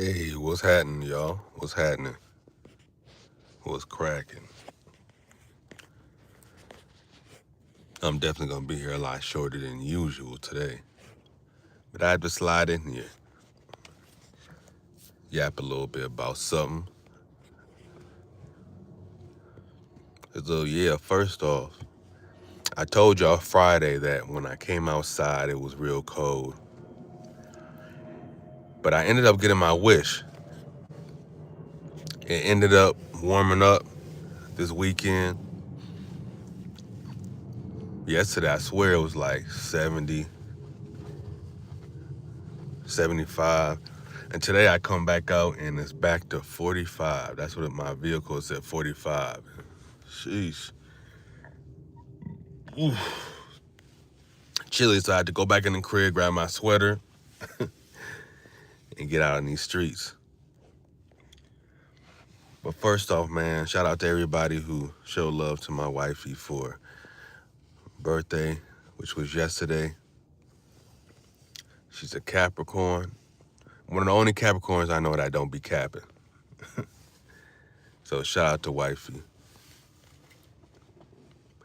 Hey, what's happening, y'all? What's happening? What's cracking? I'm definitely gonna be here a lot shorter than usual today, but I had to slide in here, yap a little bit about something. So yeah, first off, I told y'all Friday that when I came outside it was real cold, but I ended up getting my wish. It ended up warming up this weekend. Yesterday, I swear it was like 70, 75. And today I come back out and it's back to 45. That's what my vehicle said, 45. Sheesh. Oof. Chilly, so I had to go back in the crib, grab my sweater, and get out in these streets. But first off, man, shout out to everybody who showed love to my wifey for birthday, which was yesterday. She's a Capricorn. One of the only Capricorns I know that don't be capping. So shout out to wifey.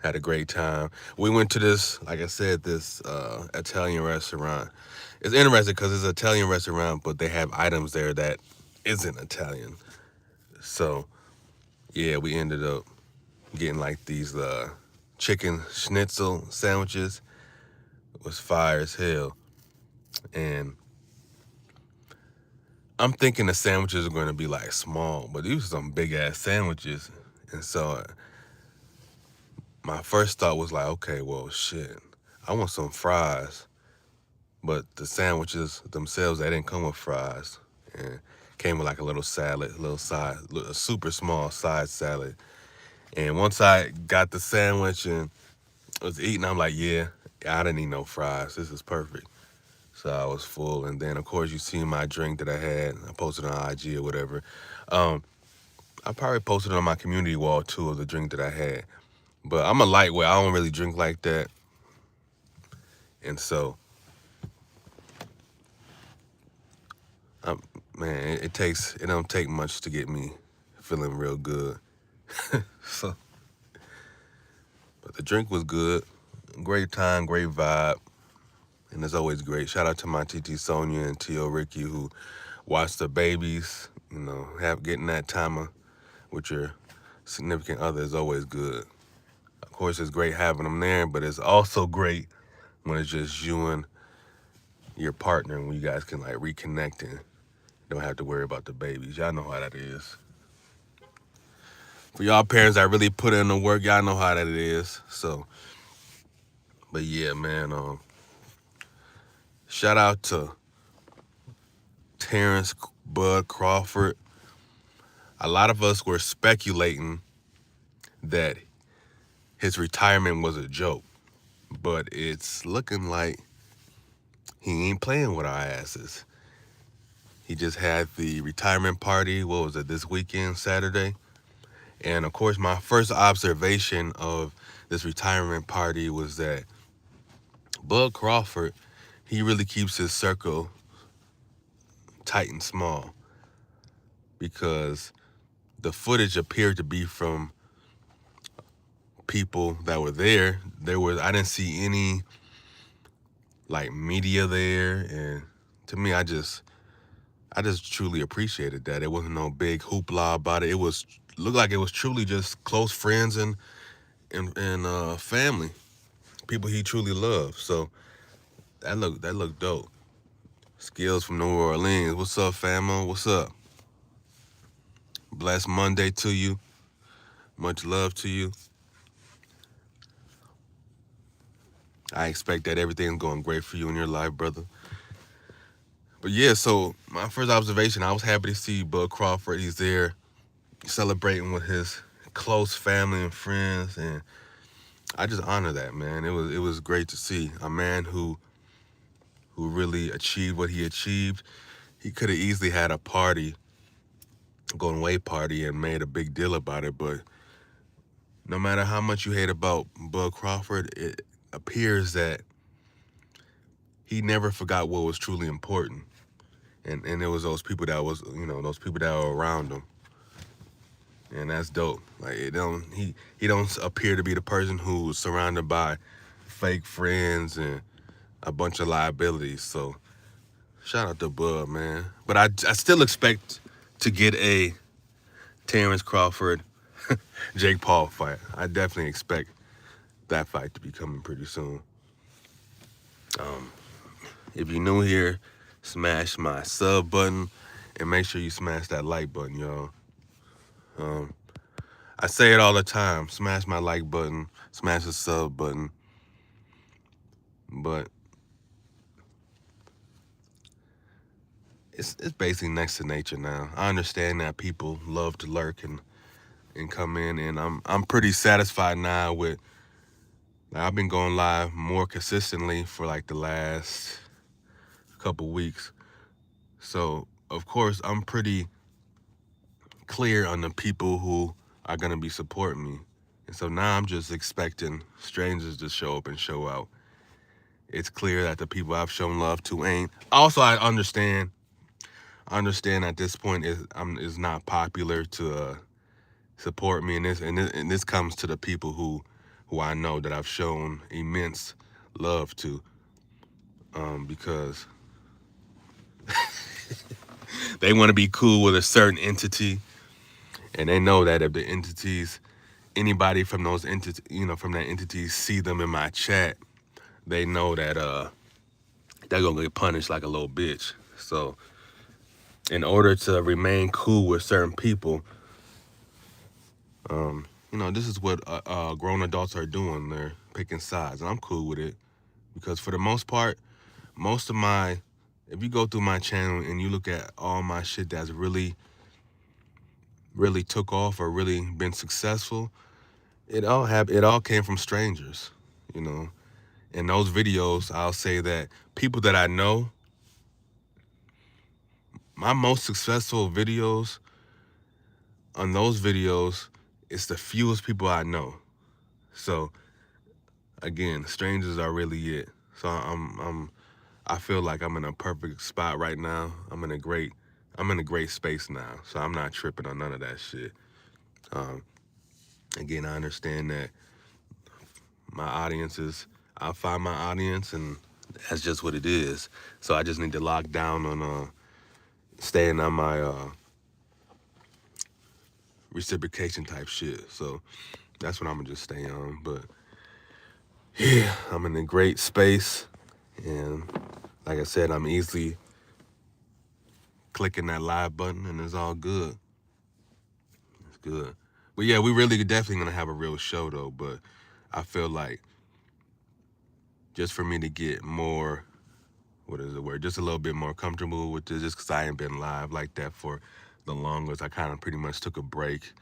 Had a great time. We went to this, like I said, this Italian restaurant. It's interesting because it's an Italian restaurant, but they have items there that isn't Italian. So yeah, we ended up getting like these chicken schnitzel sandwiches. It was fire as hell. And I'm thinking the sandwiches are going to be like small, but these are some big ass sandwiches. And so my first thought was like, okay, well, shit, I want some fries. But the sandwiches themselves, they didn't come with fries. And came with like a little salad, a super small side salad. And once I got the sandwich and was eating, I'm like, yeah, I didn't need no fries. This is perfect. So I was full. And then, of course, you see my drink that I had. I posted on IG or whatever. Um, I probably posted it on my community wall, too, of the drink that I had. But I'm a lightweight. I don't really drink like that. And so, um, man, it don't take much to get me feeling real good. So, but the drink was good. Great time, great vibe. And it's always great. Shout out to my TT Sonia and T.O. Ricky who watch the babies. Getting that time with your significant other is always good. Of course, it's great having them there, but it's also great when it's just you and your partner and when you guys can like reconnect and don't have to worry about the babies. Y'all know how that is. For y'all parents that really put in the work, y'all know how that is. So, but yeah, man. Shout out to Terrence Bud Crawford. A lot of us were speculating that his retirement was a joke, but it's looking like he ain't playing with our asses. He just had the retirement party, what was it, this weekend, Saturday? And of course, my first observation of this retirement party was that Bud Crawford, he really keeps his circle tight and small because the footage appeared to be from people that were there. I didn't see any like media there, and to me, I just truly appreciated that. It wasn't no big hoopla about it. It was looked like it was truly just close friends and family, people he truly loved. So that looked dope. Skills from New Orleans. What's up, famo? What's up? Blessed Monday to you. Much love to you. I expect that everything's going great for you in your life, brother. But yeah, so my first observation, I was happy to see Bud Crawford. He's there celebrating with his close family and friends, and I just honor that, man. It was great to see a man who really achieved what he achieved. He could have easily had a party, going away party, and made a big deal about it, but no matter how much you hate about Bud Crawford, it appears that he never forgot what was truly important. and it was those people that was, those people that were around him, and that's dope. Like he don't appear to be the person who's surrounded by fake friends and a bunch of liabilities. So shout out to Bud, man. But I still expect to get a Terrence Crawford Jake Paul fight. I definitely expect that fight to be coming pretty soon. If you're new here, smash my sub button and make sure you smash that like button, y'all. I say it all the time. Smash my like button, smash the sub button. But it's basically next to nature now. I understand that people love to lurk and come in, and I'm pretty satisfied now with, like, I've been going live more consistently for like the last couple weeks. So of course I'm pretty clear on the people who are gonna be supporting me. And so now I'm just expecting strangers to show up and show out. It's clear that the people I've shown love to ain't. Also, I understand at this point is not popular to support me, and this comes to the people who I know that I've shown immense love to, because they want to be cool with a certain entity, and they know that if the entities, anybody from those entities, from that entity, see them in my chat, they know that they're gonna get punished like a little bitch. So in order to remain cool with certain people, this is what grown adults are doing. They're picking sides, and I'm cool with it, because for the most part, if you go through my channel and you look at all my shit that's really, really took off or really been successful, it all came from strangers, In those videos, I'll say that people that I know, my most successful videos, on those videos, it's the fewest people I know. So again, strangers are really it. So I feel like I'm in a perfect spot right now. I'm in a great space now. So I'm not tripping on none of that shit. Again, I understand that I'll find my audience, and that's just what it is. So I just need to lock down on staying on my reciprocation type shit. So that's what I'm gonna just stay on. But yeah, I'm in a great space, and like I said, I'm easily clicking that live button, and it's all good. It's good. But yeah, we really definitely gonna have a real show though. But I feel like just for me to get more, what is the word? Just a little bit more comfortable with this, just because I ain't been live like that for the longest. I kind of pretty much took a break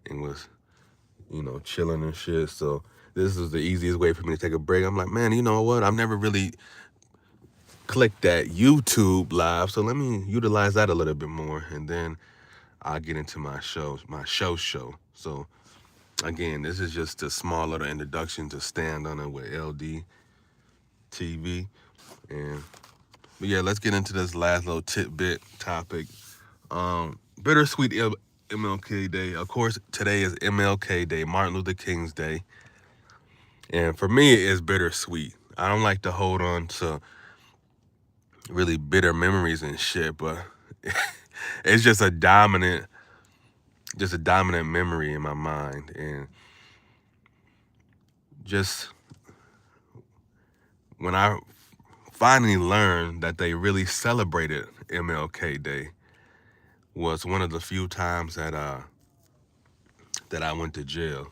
and was, chilling and shit. So this is the easiest way for me to take a break. I'm like, man, you know what? I've never really clicked that YouTube live, so let me utilize that a little bit more, and then I'll get into my show. So again, this is just a small little introduction to Stand On It with LD TV. But yeah, let's get into this last little tidbit topic. Bittersweet MLK Day. Of course, today is MLK Day, Martin Luther King's Day. And for me, it's bittersweet. I don't like to hold on to really bitter memories and shit, but it's just a dominant memory in my mind. And just when I finally learned that they really celebrated MLK Day was one of the few times that I went to jail.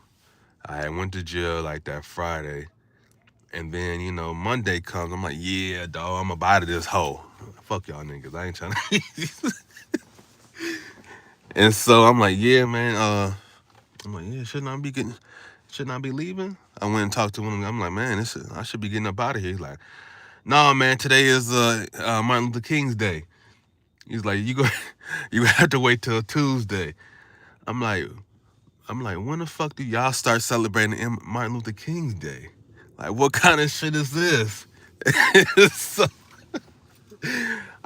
I went to jail like that Friday, and then Monday comes. I'm like, yeah, dog, I'm about to this hoe. Fuck y'all niggas. I ain't trying to. And so I'm like, yeah, man. I'm like, yeah, shouldn't I be leaving? I went and talked to him. I'm like, man, I should be getting up out of here. He's like, no, man, today is Martin Luther King's Day. He's like, you have to wait till Tuesday. I'm like, when the fuck do y'all start celebrating Martin Luther King's Day? Like, what kind of shit is this? So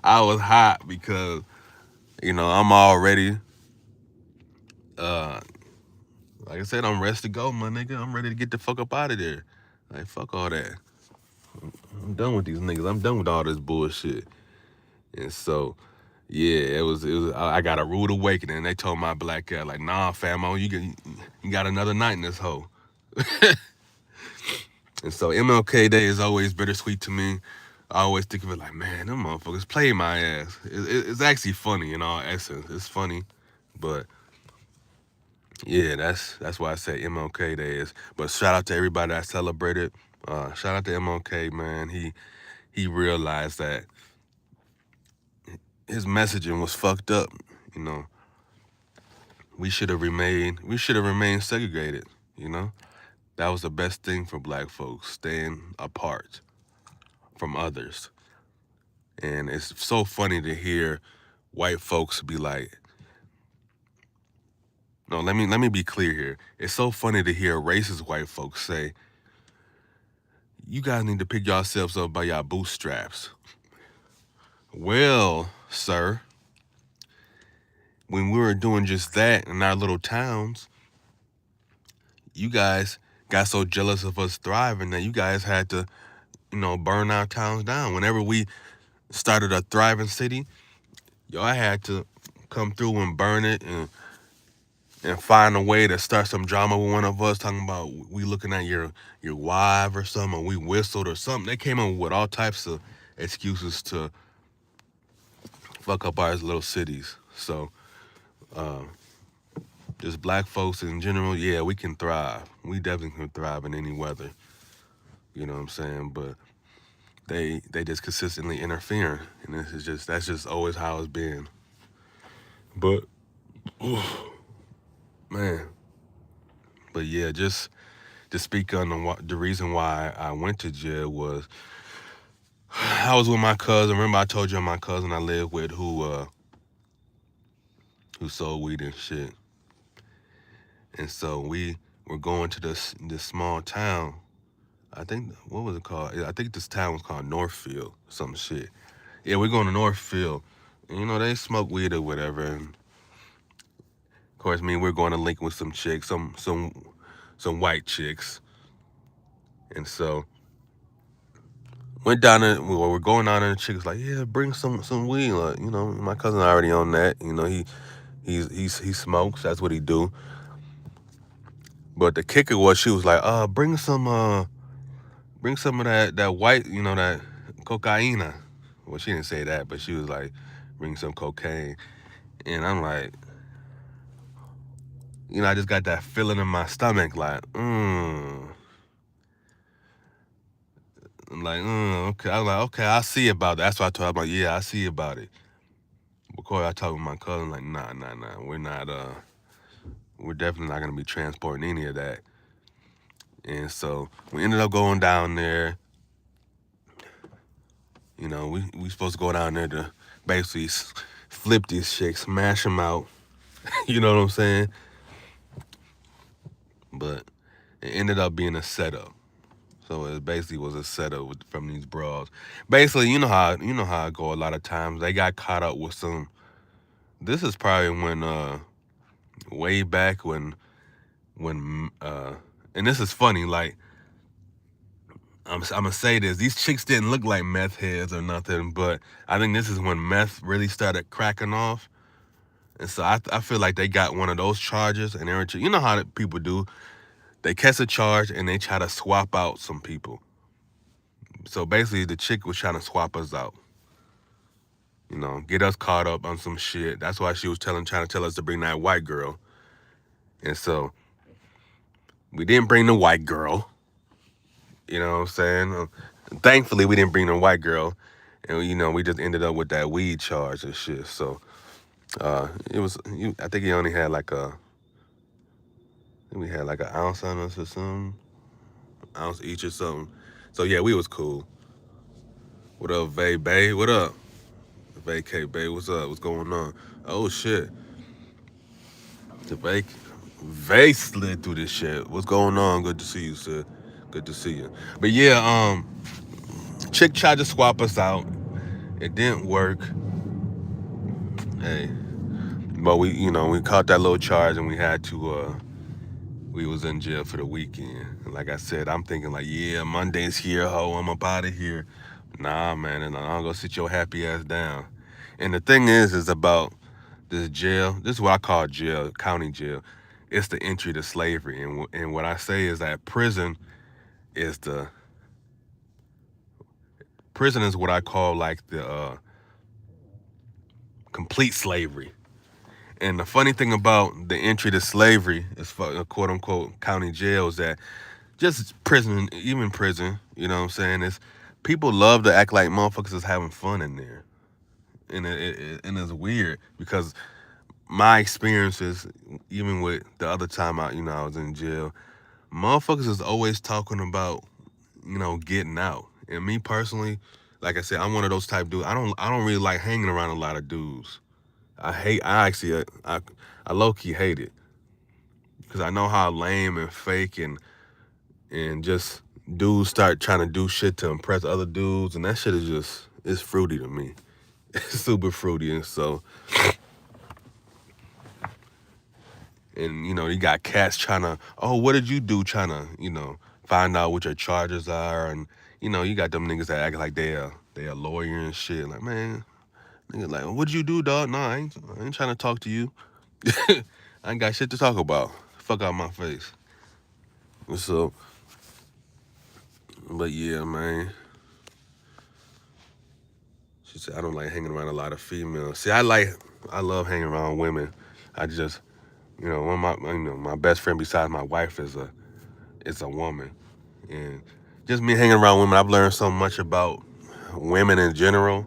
I was hot because I'm already uh like I said, I'm ready to go, my nigga. I'm ready to get the fuck up out of there. Like fuck all that. I'm done with these niggas. I'm done with all this bullshit. And so, yeah, it was. I got a rude awakening. They told my black cat like, nah, famo, you got another night in this hoe. And so MLK Day is always bittersweet to me. I always think of it like, man, them motherfuckers played my ass. It's actually funny in all essence. It's funny, but yeah, that's why I say MLK Day is. But shout out to everybody that celebrated. Shout out to MLK, man. He realized that his messaging was fucked up. You know, we should have remained segregated. You know, that was the best thing for black folks, staying apart from others. And it's so funny to hear white folks be like, no, let me be clear here. It's so funny to hear racist white folks say, you guys need to pick yourselves up by your bootstraps. Well, sir, when we were doing just that in our little towns, you guys got so jealous of us thriving that you guys had to, burn our towns down. Whenever we started a thriving city, y'all had to come through and burn it and find a way to start some drama with one of us, talking about we looking at your wife or something, or we whistled or something. They came up with all types of excuses to fuck up our little cities. So just black folks in general, yeah, we can thrive. We definitely can thrive in any weather. You know what I'm saying? But they just consistently interfering, and that's just always how it's been. But man, but yeah, just to speak on the reason why I went to jail was I was with my cousin. Remember I told you my cousin I lived with who sold weed and shit. And so we were going to this small town. I think what was it called? I think this town was called Northfield, some shit. Yeah, we're going to Northfield. And, they smoke weed or whatever. And of course, we're going to link with some chicks, some white chicks. And so went down there. We're going down there. And the chick was like, "Yeah, bring some weed." Like, my cousin already on that. He smokes. That's what he do. But the kicker was she was like, bring some of that white, that cocaine." Well, she didn't say that, but she was like, bring some cocaine. And I'm like, I just got that feeling in my stomach, like, I'm like, okay. I was like, okay, I see about that. That's what I told her. I'm like, yeah, I see about it. Before I talked with my cousin, like, nah, we're not, we're definitely not gonna be transporting any of that. And so we ended up going down there. We supposed to go down there to basically flip these chicks, smash them out. You know what I'm saying? But it ended up being a setup. So it basically was a setup from these bras. Basically, you know how it go a lot of times. They got caught up with some. This is probably when way back when and this is funny. Like I'm gonna say this: these chicks didn't look like meth heads or nothing, but I think this is when meth really started cracking off. And so I feel like they got one of those charges, and you know how people do. They catch a charge and they try to swap out some people. So basically, the chick was trying to swap us out. Get us caught up on some shit. That's why she was trying to tell us to bring that white girl. And so we didn't bring the white girl. You know what I'm saying? Thankfully, we didn't bring the white girl. And, we just ended up with that weed charge and shit. So it was, I think he only had we had like an ounce on us or something. Ounce each or something. So yeah, we was cool. What up, Vay Bay? What up? Vacay Bay, what's up? What's going on? Oh shit. The Vay slid through this shit. What's going on? Good to see you, sir. Good to see you. But yeah, chick tried to swap us out. It didn't work. Hey, but we caught that little charge and we had to. We was in jail for the weekend. And like I said, I'm thinking like, yeah, Monday's here, ho, I'm up out of here. Nah, man, and I'm gonna sit your happy ass down. And the thing is about this jail. This is what I call jail, county jail. It's the entry to slavery, and what I say is that is the prison is what I call like the complete slavery. And the funny thing about the entry to slavery, is for quote unquote county jail, is that just prison, even prison, you know what I'm saying, is people love to act like motherfuckers is having fun in there. And it's weird because my experiences, even with the other time I was in jail, motherfuckers is always talking about, getting out. And me personally, like I said, I'm one of those type dudes. I don't really like hanging around a lot of dudes. I actually I low key hate it because I know how lame and fake and just dudes start trying to do shit to impress other dudes, and that shit is just it's fruity to me. It's super fruity, and so you got cats trying to, oh, what did you do, trying to find out what your charges are, and you got them niggas that act like they a lawyer and shit. Like, man, nigga, like, what'd you do, dog? Nah, I ain't trying to talk to you. I ain't got shit to talk about. Fuck out my face. So, but yeah, man. She said I don't like hanging around a lot of females. See, I love hanging around women. I just, one of my best friend besides my wife is a woman, and just me hanging around women, I've learned so much about women in general.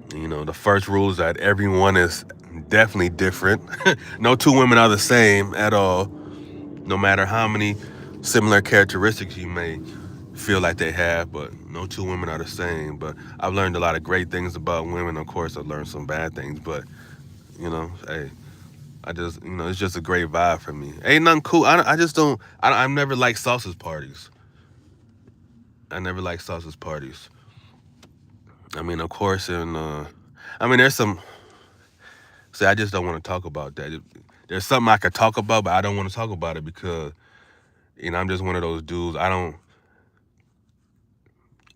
The first rule is that everyone is definitely different. No two women are the same at all, no matter how many similar characteristics you may feel like they have, but no two women are the same. But I've learned a lot of great things about women. Of course, I've learned some bad things, but hey, I just, it's just a great vibe for me. Ain't nothing cool. I just don't. I've never liked sausage parties. I never liked sausage parties. I mean, of course, there's some. See, I just don't want to talk about that. There's something I could talk about, but I don't want to talk about it because I'm just one of those dudes. I don't.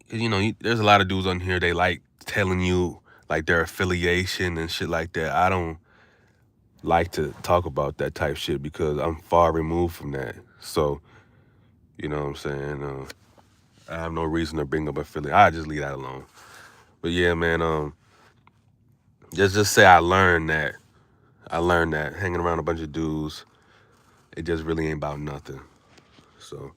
There's a lot of dudes on here. They like telling you like their affiliation and shit like that. I don't like to talk about that type shit because I'm far removed from that. So, you know what I'm saying? I have no reason to bring up affiliate. I just leave that alone. But yeah, man, just say I learned that. I learned that hanging around a bunch of dudes, it just really ain't about nothing. So,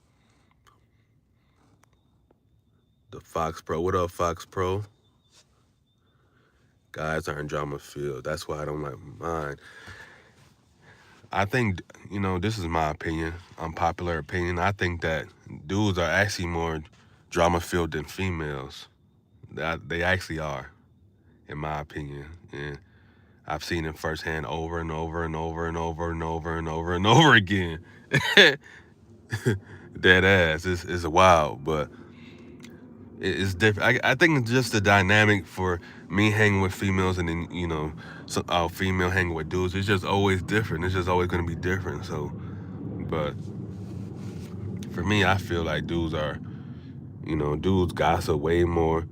the Fox Pro. What up, Fox Pro? Guys aren't drama filled. That's why I don't like mine. I think, this is my opinion, unpopular opinion. I think that dudes are actually more drama filled than females. They actually are, in my opinion. And I've seen it firsthand over and over and over and over and over and over and over again. Dead ass. It's wild, but it's different. I think it's just the dynamic for me hanging with females and then, female hanging with dudes. It's just always different. It's just always going to be different. So, but for me, I feel like dudes gossip way more.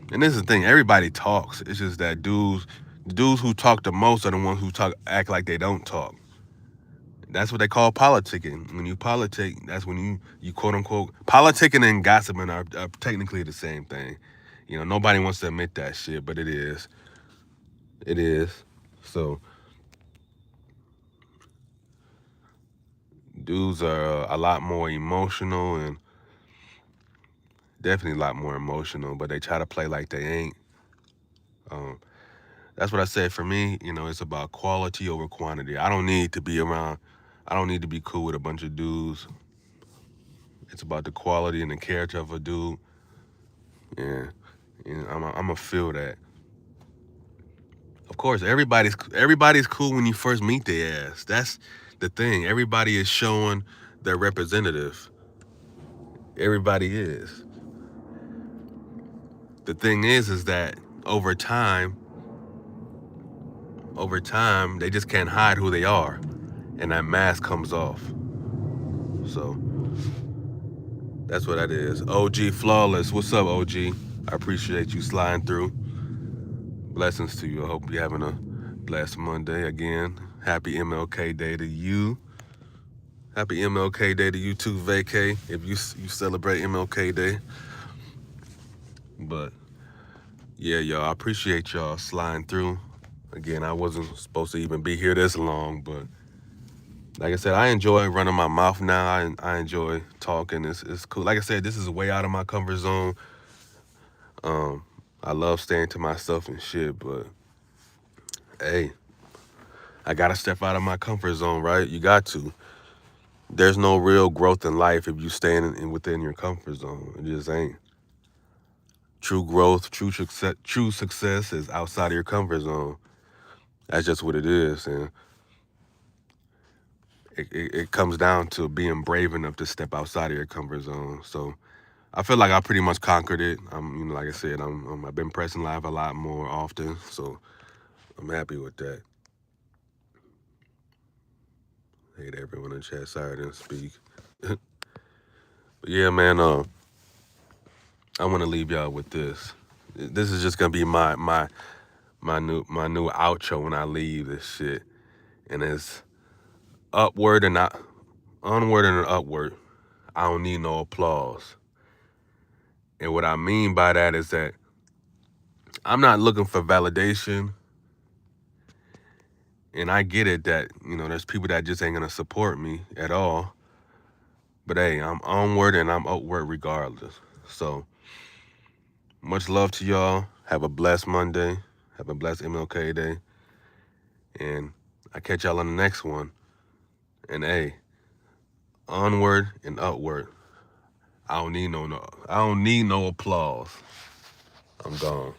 And this is the thing, everybody talks. It's just that the dudes who talk the most are the ones who act like they don't talk. That's what they call politicking. When you politic, that's when you quote unquote politicking and gossiping are technically the same thing. Nobody wants to admit that shit, but it is. It is. So dudes are a lot more emotional and definitely a lot more emotional, but they try to play like they ain't. Um, that's what I said. For me, it's about quality over quantity. I don't need to be around. I don't need to be cool with a bunch of dudes. It's about the quality and the character of a dude. Yeah, I'm a feel that. Of course, everybody's cool when you first meet their ass. That's the thing. Everybody is showing their representative. Everybody is. the thing is that over time, they just can't hide who they are, and that mask comes off. So that's what that is. OG Flawless, what's up, OG? I appreciate you sliding through. Blessings to you. I hope you're having a blessed Monday again. Happy MLK Day to you. Happy MLK Day to you too, Vacay, if you celebrate MLK Day. But yeah, y'all, I appreciate y'all sliding through. Again, I wasn't supposed to even be here this long, but like I said, I enjoy running my mouth now. I enjoy talking. It's cool. Like I said, this is way out of my comfort zone. I love staying to myself and shit, but hey, I gotta step out of my comfort zone, right? You got to. There's no real growth in life if you stay within your comfort zone. It just ain't. True growth, true success is outside of your comfort zone. That's just what it is, and it comes down to being brave enough to step outside of your comfort zone. So I feel like I pretty much conquered it. Like I said, I've been pressing live a lot more often, so I'm happy with that. Hate everyone in the chat. Sorry I didn't speak. But yeah, man. I want to leave y'all with this. This is just gonna be my new outro when I leave this shit, and it's upward and not onward and upward. I don't need no applause. And what I mean by that is that I'm not looking for validation. And I get it that, there's people that just ain't gonna support me at all. But hey, I'm onward and I'm upward regardless. So much love to y'all. Have a blessed Monday. Have a blessed MLK Day. And I catch y'all on the next one. And hey, onward and upward. I don't need no applause. I'm gone.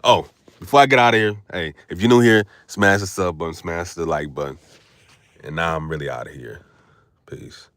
Oh, before I get out of here, hey, if you're new here, smash the sub button, smash the like button. And now I'm really out of here. Peace.